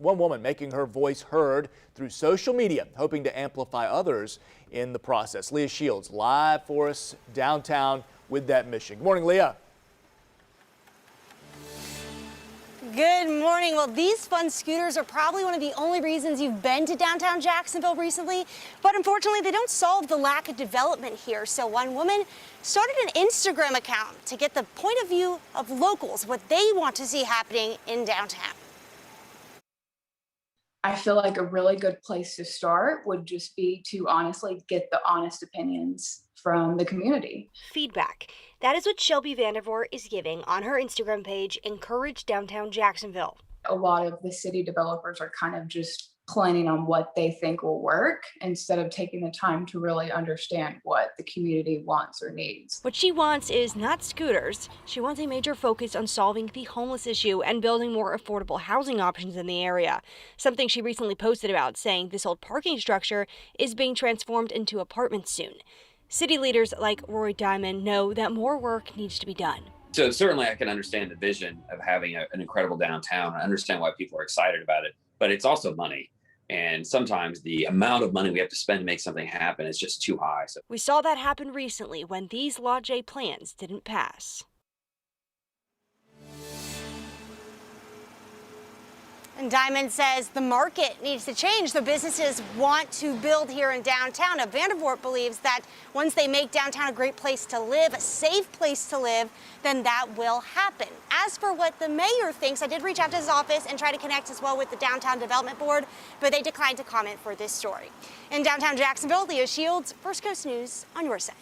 one woman making her voice heard through social media, hoping to amplify others in the process. Leah Shields live for us downtown with that mission. Good morning, Leah. Good morning. Well, these fun scooters are probably one of the only reasons you've been to downtown Jacksonville recently, but unfortunately they don't solve the lack of development here. So one woman started an Instagram account to get the point of view of locals, what they want to see happening in downtown. I feel like a really good place to start would just be to honestly get the honest opinions from the community. Feedback. That is what Shelby Vandervoort is giving on her Instagram page, Encourage Downtown Jacksonville. A lot of the city developers are kind of just planning on what they think will work instead of taking the time to really understand what the community wants or needs. What she wants is not scooters. She wants a major focus on solving the homeless issue and building more affordable housing options in the area. Something she recently posted about, saying this old parking structure is being transformed into apartments soon. City leaders like Roy Diamond know that more work needs to be done. So certainly I can understand the vision of having an incredible downtown. I understand why people are excited about it, but it's also money. And sometimes the amount of money we have to spend to make something happen is just too high. So we saw that happen recently when these Lot J plans didn't pass. And Diamond says the market needs to change. The businesses want to build here in downtown. Now, Vandervoort believes that once they make downtown a great place to live, a safe place to live, then that will happen. As for what the mayor thinks, I did reach out to his office and try to connect as well with the Downtown Development Board, but they declined to comment for this story. In downtown Jacksonville, Leah Shields, First Coast News on your side.